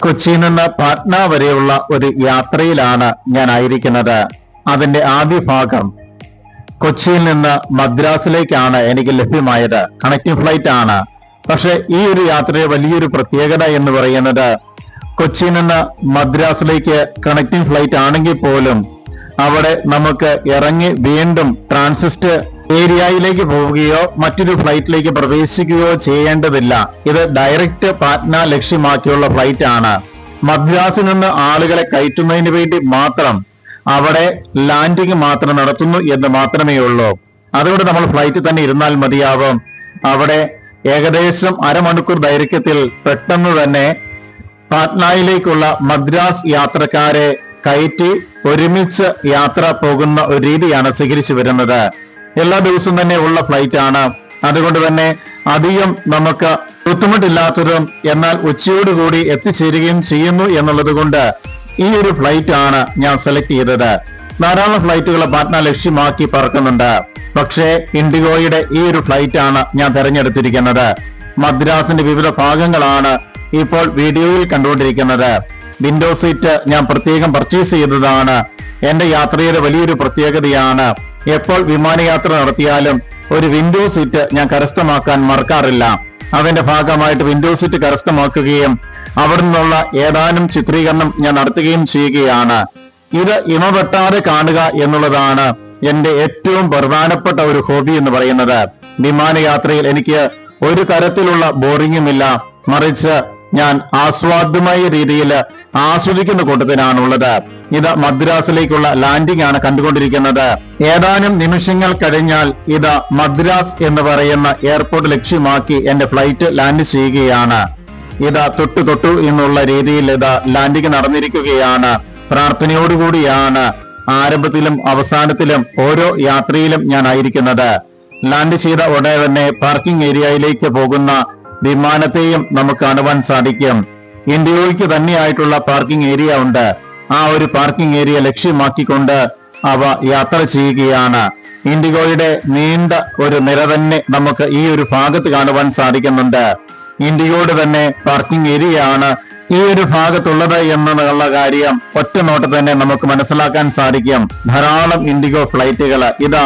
കൊച്ചിയിൽ നിന്ന് പാട്ന വരെയുള്ള ഒരു യാത്രയിലാണ് ഞാൻ ആയിരിക്കുന്നത്. അതിന്റെ ആദ്യ ഭാഗം കൊച്ചിയിൽ നിന്ന് മദ്രാസിലേക്കാണ് എനിക്ക് ലഭ്യമായത്. കണക്റ്റിംഗ് ഫ്ലൈറ്റ് ആണ്. പക്ഷെ ഈ ഒരു യാത്രയുടെ വലിയൊരു പ്രത്യേകത എന്ന് പറയുന്നത് കൊച്ചിയിൽ നിന്ന് മദ്രാസിലേക്ക് കണക്റ്റിംഗ് ഫ്ലൈറ്റ് ആണെങ്കിൽ പോലും അവിടെ നമുക്ക് ഇറങ്ങി വീണ്ടും ട്രാൻസിറ്റ് ഏരിയയിലേക്ക് പോവുകയോ മറ്റൊരു ഫ്ലൈറ്റിലേക്ക് പ്രവേശിക്കുകയോ ചെയ്യേണ്ടതില്ല. ഇത് ഡയറക്റ്റ് പാട്ന ലക്ഷ്യമാക്കിയുള്ള ഫ്ലൈറ്റ് ആണ്. മദ്രാസിൽ നിന്ന് ആളുകളെ കയറ്റുന്നതിന് വേണ്ടി മാത്രം അവിടെ ലാൻഡിംഗ് മാത്രം നടത്തുന്നു എന്ന് മാത്രമേ ഉള്ളൂ. അതുകൊണ്ട് നമ്മൾ ഫ്ലൈറ്റ് തന്നെ ഇരുന്നാൽ മതിയാവും. അവിടെ ഏകദേശം അരമണിക്കൂർ ദൈർഘ്യത്തിൽ പെട്ടെന്ന് തന്നെ പാട്നയിലേക്കുള്ള മദ്രാസ് യാത്രക്കാരെ കയറ്റി ഒരുമിച്ച് യാത്ര പോകുന്ന ഒരു രീതിയാണ് സ്വീകരിച്ചു വരുന്നത്. എല്ലാ ദിവസവും തന്നെ ഉള്ള ഫ്ലൈറ്റ് ആണ്. അതുകൊണ്ട് തന്നെ അധികം നമുക്ക് ബുദ്ധിമുട്ടില്ലാത്തതും എന്നാൽ ഉച്ചയോടുകൂടി എത്തിച്ചേരുകയും ചെയ്യുന്നു എന്നുള്ളത് കൊണ്ട് ഈ ഒരു ഫ്ലൈറ്റ് ആണ് ഞാൻ സെലക്ട് ചെയ്തത്. ധാരാളം ഫ്ലൈറ്റുകൾ പാട്ന ലക്ഷ്യമാക്കി പറക്കുന്നുണ്ട്. പക്ഷേ ഇൻഡിഗോയുടെ ഈ ഒരു ഫ്ലൈറ്റ് ആണ് ഞാൻ തെരഞ്ഞെടുത്തിരിക്കുന്നത്. മദ്രാസിന്റെ വിവിധ ഭാഗങ്ങളാണ് ഇപ്പോൾ വീഡിയോയിൽ കണ്ടുകൊണ്ടിരിക്കുന്നത്. വിൻഡോ സീറ്റ് ഞാൻ പ്രത്യേകം പർച്ചേസ് ചെയ്തതാണ്. എന്റെ യാത്രയുടെ വലിയൊരു പ്രത്യേകതയാണ്. എപ്പോൾ വിമാനയാത്ര നടത്തിയാലും ഒരു വിൻഡോ സീറ്റ് ഞാൻ കരസ്ഥമാക്കാൻ മറക്കാറില്ല. അതിന്റെ ഭാഗമായിട്ട് വിൻഡോ സീറ്റ് കരസ്ഥമാക്കുകയും അവിടെ നിന്നുള്ള ഏതാനും ചിത്രീകരണം ഞാൻ നടത്തുകയും ചെയ്യുകയാണ്. ഇത് ഇമവെട്ടാതെ കാണുക എന്നുള്ളതാണ് എന്റെ ഏറ്റവും പ്രധാനപ്പെട്ട ഒരു ഹോബി എന്ന് പറയുന്നത്. വിമാനയാത്രയിൽ എനിക്ക് ഒരു തരത്തിലുള്ള ബോറിങ്ങുമില്ല. മറിച്ച് ഞാൻ ആസ്വാദ്യമായ രീതിയിൽ ആസ്വദിക്കുന്ന കൂട്ടത്തിനാണുള്ളത്. ഇത് മദ്രാസിലേക്കുള്ള ലാൻഡിംഗ് ആണ് കണ്ടുകൊണ്ടിരിക്കുന്നത്. ഏതാനും നിമിഷങ്ങൾ കഴിഞ്ഞാൽ ഇത് മദ്രാസ് എന്ന് പറയുന്ന എയർപോർട്ട് ലക്ഷ്യമാക്കി എന്റെ ഫ്ലൈറ്റ് ലാൻഡ് ചെയ്യുകയാണ്. ഇത് തൊട്ടു എന്നുള്ള രീതിയിൽ ഇത് ലാൻഡിംഗ് നടന്നിരിക്കുകയാണ്. പ്രാർത്ഥനയോടുകൂടിയാണ് ആരംഭത്തിലും അവസാനത്തിലും ഓരോ യാത്രയിലും ഞാൻ ആയിരിക്കുന്നത്. ലാൻഡ് ചെയ്ത ഉടനെ തന്നെ പാർക്കിംഗ് ഏരിയയിലേക്ക് പോകുന്ന വിമാനത്തെയും നമുക്ക് കാണുവാൻ സാധിക്കും. ഇൻഡിഗോയ്ക്ക് തന്നെയായിട്ടുള്ള പാർക്കിംഗ് ഏരിയ ഉണ്ട്. ആ ഒരു പാർക്കിംഗ് ഏരിയ ലക്ഷ്യമാക്കിക്കൊണ്ട് അവ യാത്ര ചെയ്യുകയാണ്. ഇൻഡിഗോയുടെ നീണ്ട ഒരു നിര തന്നെ നമുക്ക് ഈ ഒരു ഭാഗത്ത് കാണുവാൻ സാധിക്കുന്നുണ്ട്. ഇൻഡിഗോയുടെ തന്നെ പാർക്കിംഗ് ഏരിയ ആണ് ഈ ഒരു ഭാഗത്തുള്ളത് എന്നുള്ള കാര്യം ഒറ്റ നോട്ടത്തിൽ തന്നെ നമുക്ക് മനസ്സിലാക്കാൻ സാധിക്കും. ധാരാളം ഇൻഡിഗോ ഫ്ലൈറ്റുകൾ, ഇതാ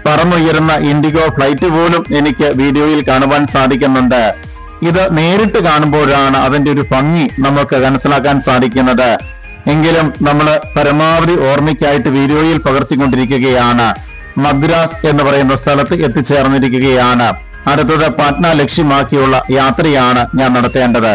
പറന്നുയരുന്ന ഇൻഡിഗോ ഫ്ലൈറ്റ് പോലും എനിക്ക് വീഡിയോയിൽ കാണുവാൻ സാധിക്കുന്നുണ്ട്. ഇത് നേരിട്ട് കാണുമ്പോഴാണ് അതിന്റെ ഒരു ഭംഗി നമുക്ക് മനസ്സിലാക്കാൻ സാധിക്കുന്നത്. എങ്കിലും നമ്മൾ പരമാവധി ഓർമ്മയ്ക്കായിട്ട് വീഡിയോയിൽ പകർത്തിക്കൊണ്ടിരിക്കുകയാണ്. മദ്രാസ് എന്ന് പറയുന്ന സ്ഥലത്ത് എത്തിച്ചേർന്നിരിക്കുകയാണ്. അടുത്തത് പാട്ന ലക്ഷ്യമാക്കിയുള്ള യാത്രയാണ് ഞാൻ നടത്തേണ്ടത്.